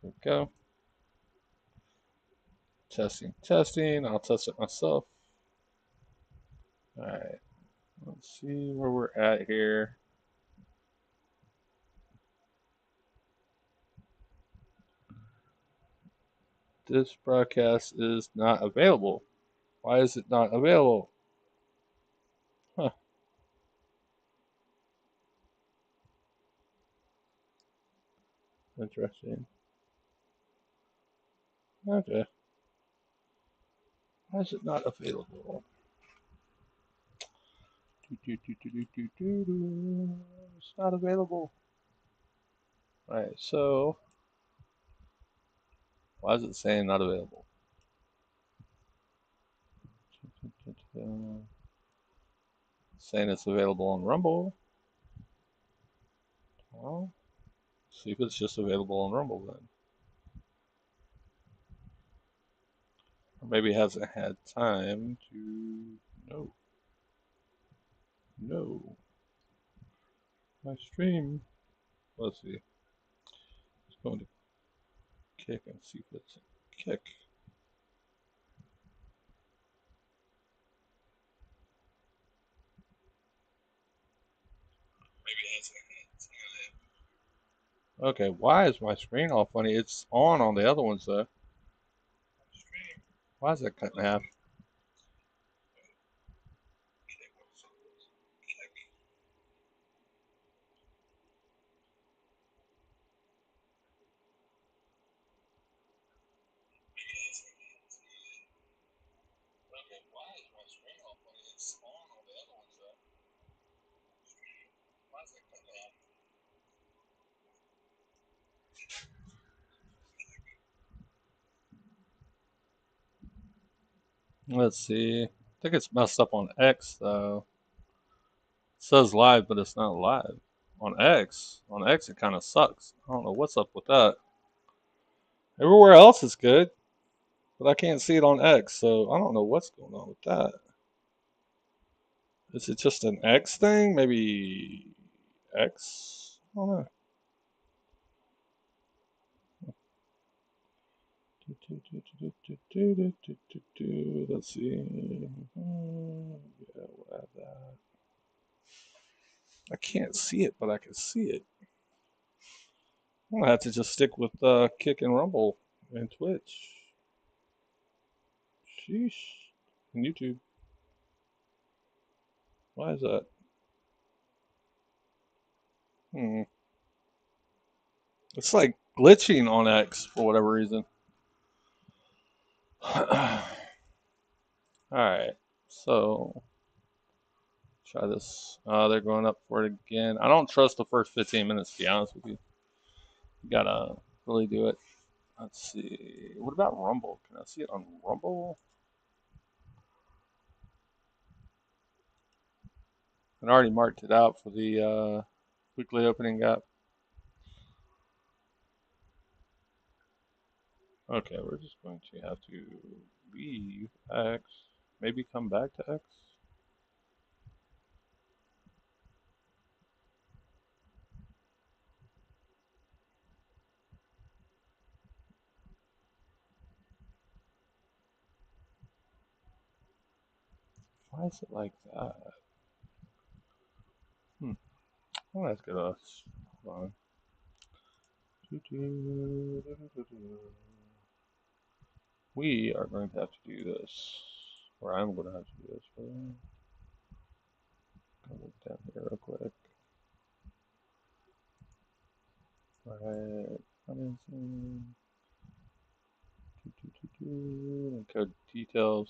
we go. Testing, testing. I'll test it myself. All right. Let's see where we're at here. This broadcast is not available. Why is it not available? Huh. Interesting. Okay. Why is it not available? It's not available. All right. So why is it saying not available? Saying it's available on Rumble. Well, see if it's just available on Rumble then. Or maybe it hasn't had time to. No. No. My stream. Let's see. It's going to kick and see if it's a kick. Maybe it hasn't had time. Okay, why is my screen all funny? It's on the other ones though. Why is it cut in half? Okay, why is my screen all funny? It's on the other ones though. Why is it cut in half? Let's see. I think it's messed up on X though. It says live, but it's not live. On X it kind of sucks. I don't know what's up with that. Everywhere else is good, but I can't see it on X, so I don't know what's going on with that. Is it just an X thing? Maybe X? I don't know. Let's see. Yeah, we'll add that. I can't see it, but I can see it. I'm gonna have to just stick with Kick and Rumble and Twitch. Sheesh. And YouTube. Why is that? Hmm. It's like glitching on X for whatever reason. Alright. So try this. They're going up for it again. I don't trust the first 15 minutes to be honest with you. You gotta really do it. Let's see. What about Rumble? Can I see it on Rumble? I already marked it out for the weekly opening gap. Okay, we're just going to have to leave X. Maybe come back to X. Why is it like that? Well, that's good. Hold on. We are going to have to do this. Or I'm going to have to do this. I'll look down here real quick. Alright. Code details.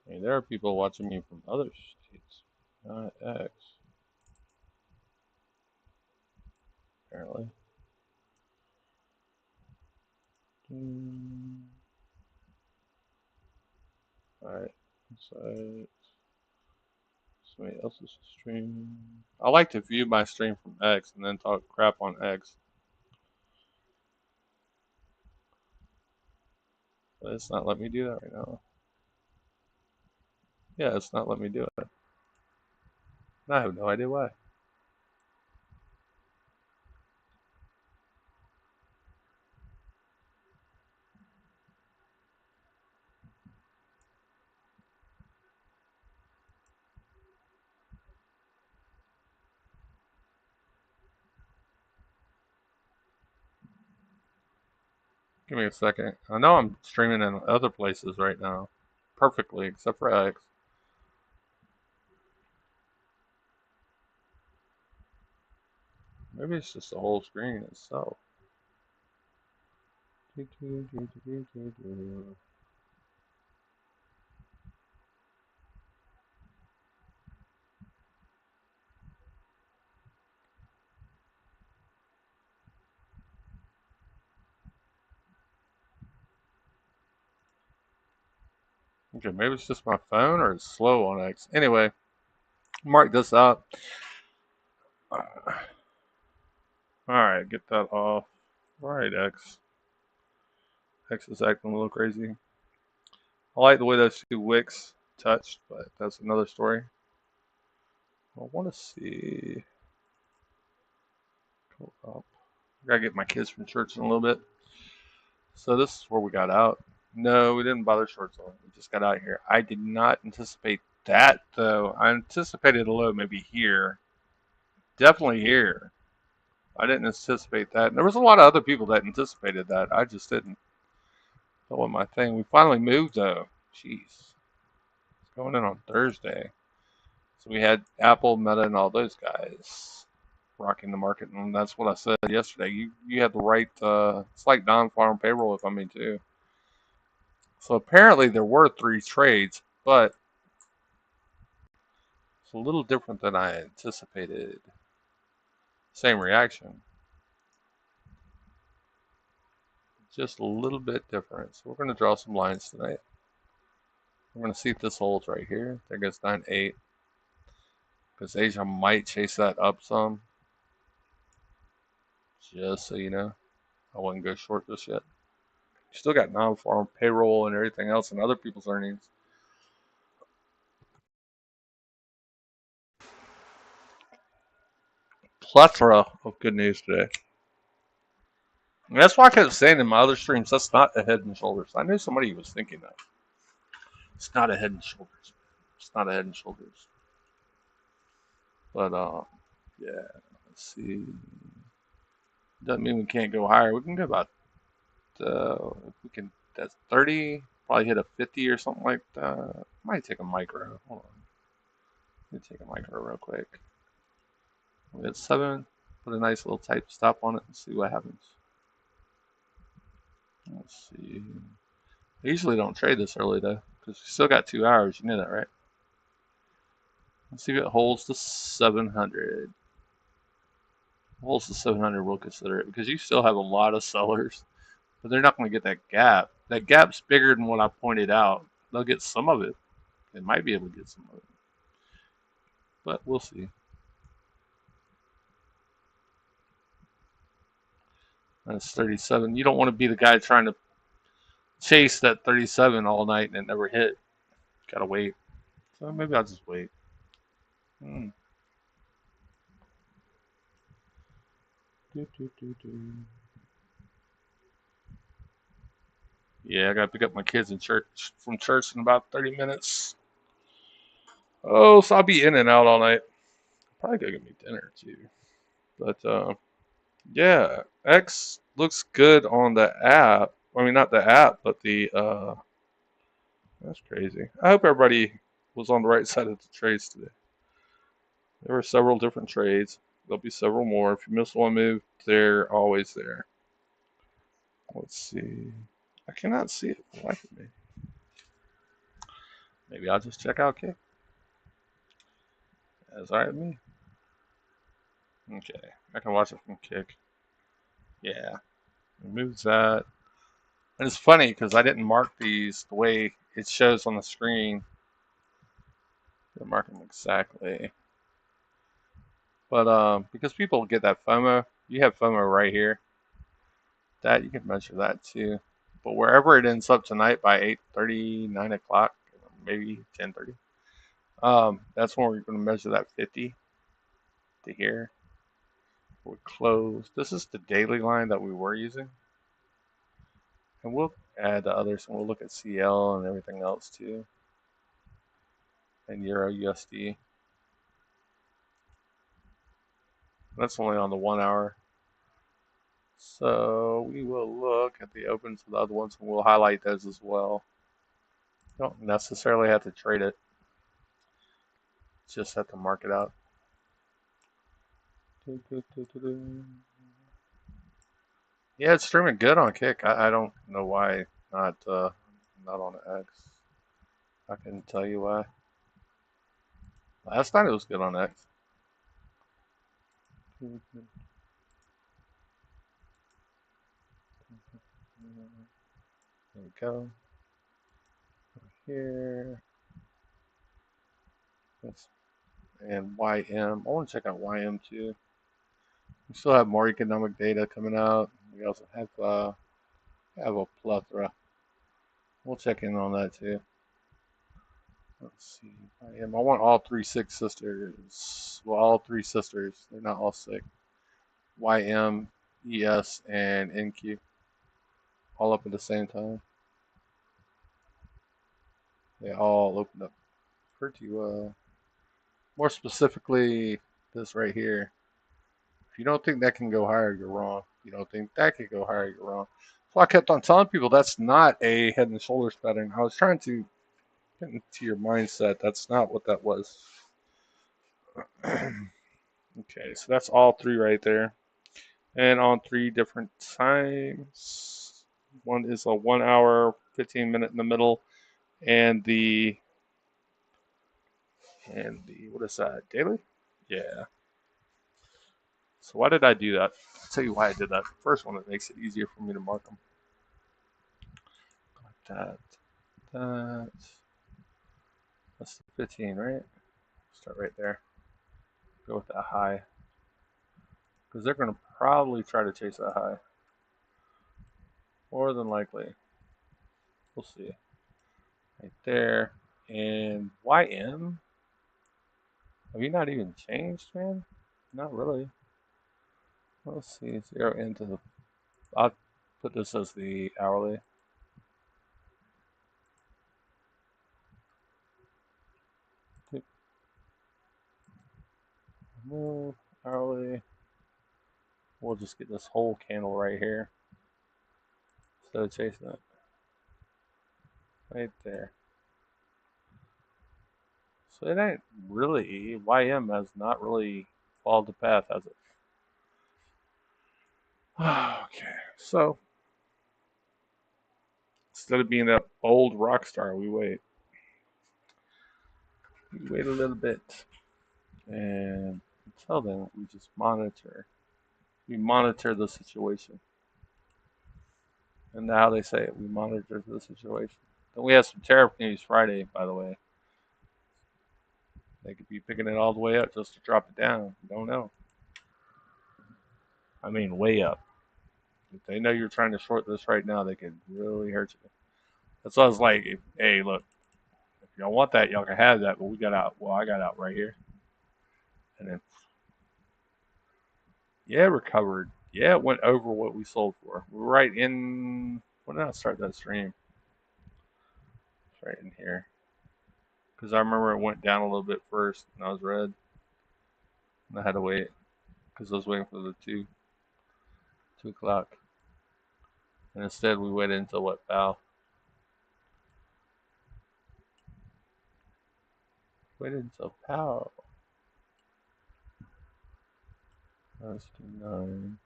I mean, there are people watching me from other states, not X, apparently. Alright, inside somebody else's stream. I like to view my stream from X and then talk crap on X. But it's not letting me do that right now. Yeah, it's not letting me do it. I have no idea why. Give me a second. I know I'm streaming in other places right now, perfectly except for X. Maybe it's just the whole screen itself. Okay, maybe it's just my phone or it's slow on X. Anyway, mark this out. Alright, get that off. Alright, X. X is acting a little crazy. I like the way those two wicks touched, but that's another story. I want to see. Hold up. I gotta get my kids from church in a little bit. So this is where we got out. No, we didn't bother shorts on. We just got out here. I did not anticipate that though. I anticipated a low maybe here. Definitely here. I didn't anticipate that. And there was a lot of other people that anticipated that. I just didn't. That wasn't my thing. We finally moved though. Jeez. It's going in on Thursday. So we had Apple, Meta, and all those guys rocking the market, and that's what I said yesterday. You had the right. It's like non-farm payroll, if I mean too. So apparently there were 3 trades, but it's a little different than I anticipated. Same reaction, just a little bit different. So we're going to draw some lines tonight. We're going to see if this holds right here. There goes 9-8. Because Asia might chase that up some. Just so you know, I wouldn't go short this yet. You still got non-farm payroll and everything else and other people's earnings. Plethora of good news today. And that's why I kept saying in my other streams, that's not a head and shoulders. I knew somebody was thinking that. It's not a head and shoulders. It's not a head and shoulders. But yeah, let's see. Doesn't mean we can't go higher. We can go about if we can. That's 30. Probably hit a 50 or something like that. Might take a micro. Hold on. Let me take a micro real quick. We hit 7. Put a nice little type stop on it and see what happens. Let's see. I usually don't trade this early though, because we still got 2 hours. You know that, right? Let's see if it holds to 700. Holds to 700, we'll consider it because you still have a lot of sellers, but they're not going to get that gap. That gap's bigger than what I pointed out. They'll get some of it. They might be able to get some of it, but we'll see. That's 37. You don't want to be the guy trying to chase that 37 all night and it never hit. Gotta wait. So maybe I'll just wait. Yeah, I gotta pick up my kids from church in about 30 minutes. Oh, so I'll be in and out all night. Probably go get me dinner too. But yeah, X looks good on the app. I mean, not the app, but the that's crazy. I hope everybody was on the right side of the trades today. There were several different trades. There'll be several more. If you miss one move, they're always there. Let's see. I cannot see it for the life of me. Maybe I'll just check out Kick. That's alright with me. Okay, I can watch it from Kick. Yeah, it moves that. And it's funny because I didn't mark these the way it shows on the screen. I didn't mark them exactly. But because people get that FOMO, you have FOMO right here. That you can measure that too. But wherever it ends up tonight by 8:30, 9 o'clock, maybe 10:30, that's when we're going to measure that 50 to here. We close. This is the daily line that we were using. And we'll add the others and we'll look at CL and everything else too. And Euro USD. That's only on the 1 hour. So we will look at the opens of the other ones and we'll highlight those as well. You don't necessarily have to trade it, just have to mark it out. Yeah, it's streaming good on Kick. I don't know why not on X. I can tell you why. Last night it was good on X. There we go. Here. That's, and YM. I want to check out YM too. We still have more economic data coming out. We also have a plethora. We'll check in on that too. Let's see. YM. I want all three six sisters. Well, all three sisters. They're not all sick. YM, ES, and NQ. All up at the same time. They all opened up pretty well. More specifically, this right here. If you don't think that can go higher, you're wrong. If you don't think that can go higher, you're wrong. So I kept on telling people that's not a head and shoulders pattern. I was trying to get into your mindset. That's not what that was. Okay, so that's all three right there. And on three different times. One is a 1 hour, 15 minute in the middle, and the what is that? Daily? Yeah. So why did I do that? I'll tell you why I did that. First one, it makes it easier for me to mark them. Like that. That's the 15, right? Start right there. Go with that high. Because they're going to probably try to chase that high. More than likely. We'll see. Right there. And YM? Have you not even changed, man? Not really. Let's see. 0 into the. I'll put this as the hourly. Move hourly. We'll just get this whole candle right here instead of chasing it. Right there. So it ain't really, YM has not really followed the path, has it? Okay, so instead of being that old rock star, we wait. We wait a little bit. And until then, we just monitor. We monitor the situation. And how they say it, we monitor the situation. Then we have some tariff news Friday, by the way. They could be picking it all the way up just to drop it down. You don't know. I mean, way up. If they know you're trying to short this right now, they could really hurt you. That's why I was like, hey, look, if y'all want that, y'all can have that, but we got out. Well, I got out right here. And then, yeah, recovered. Yeah, it went over what we sold for. We're right in, when did I start that stream? It's right in here. Because I remember it went down a little bit first, and I was red. And I had to wait, because I was waiting for the 2 o'clock. And instead, we waited until what, Val? Waited until Pow. That's 9.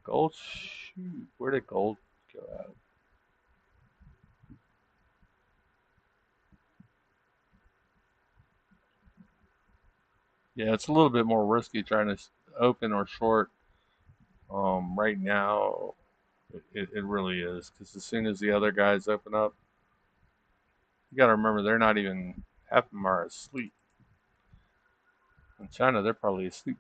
Gold shoot. Where did gold go out? Yeah, it's a little bit more risky trying to open or short. Right now, it really is, because as soon as the other guys open up, you got to remember they're not even, half of them are asleep. In China, they're probably asleep.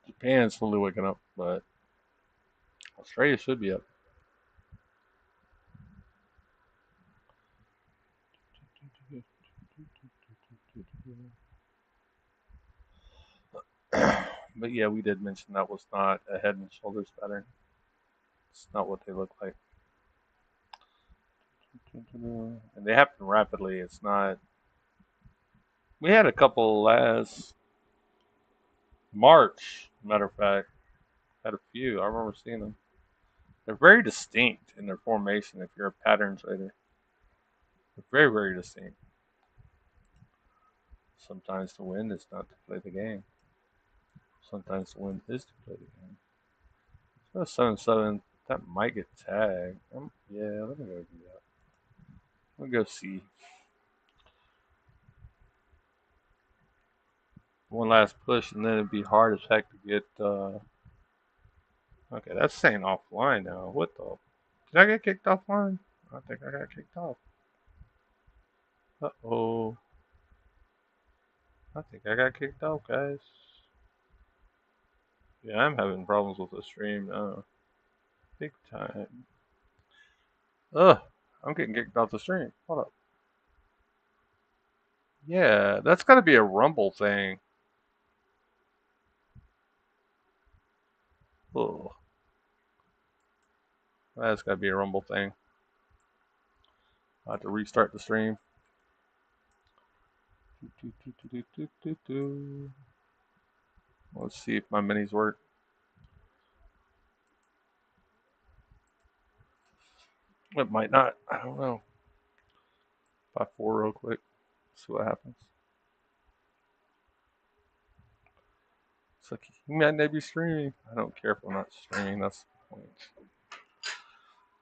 Japan's fully waking up, but Australia should be up. But yeah, we did mention that was not a head and shoulders pattern. It's not what they look like. And they happen rapidly. It's not. We had a couple last March, matter of fact. Had a few. I remember seeing them. They're very distinct in their formation if you're a pattern trader. They're very, very distinct. Sometimes the win is not to play the game. Sometimes the win is to play the game. So 7-7, that might get tagged. Yeah, let me go do that. Let me go see. One last push, and then it'd be hard as heck to get. Okay, that's saying offline now. What the? Did I get kicked offline? I think I got kicked off. Uh oh. I think I got kicked off, guys. Yeah, I'm having problems with the stream now. Big time. Ugh, I'm getting kicked off the stream. Hold up. Yeah, that's gotta be a Rumble thing. Ugh. That's gotta be a Rumble thing. I have to restart the stream. Let's see if my minis work. It might not. I don't know. 5-4 real quick. See what happens. It's like you might not be streaming. I don't care if I'm not streaming. That's the point.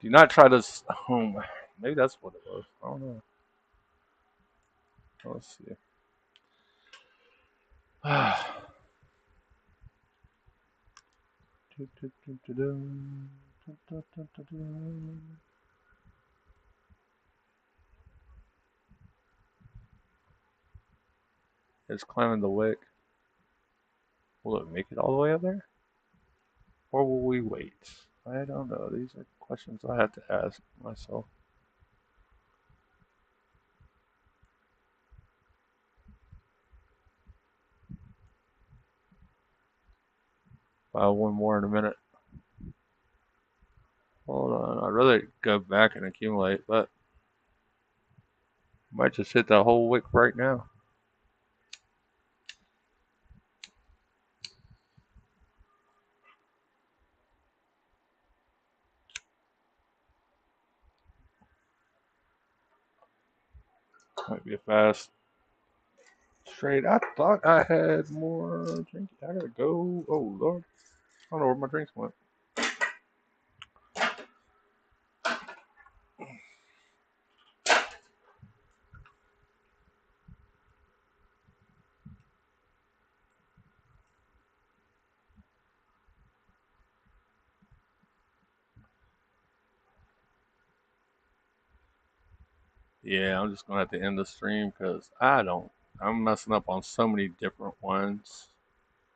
Do not try to. Oh, maybe that's what it was. I don't know. Let's see. It's climbing the wick. Will it make it all the way up there? Or will we wait? I don't know. These are questions I have to ask myself. One more in a minute. Hold on. I'd rather go back and accumulate, but I might just hit that whole wick right now. Might be a fast trade. I thought I had more drink. I gotta go. Oh Lord, I don't know where my drinks went. Yeah, I'm just gonna have to end the stream because I don't. I'm messing up on so many different ones.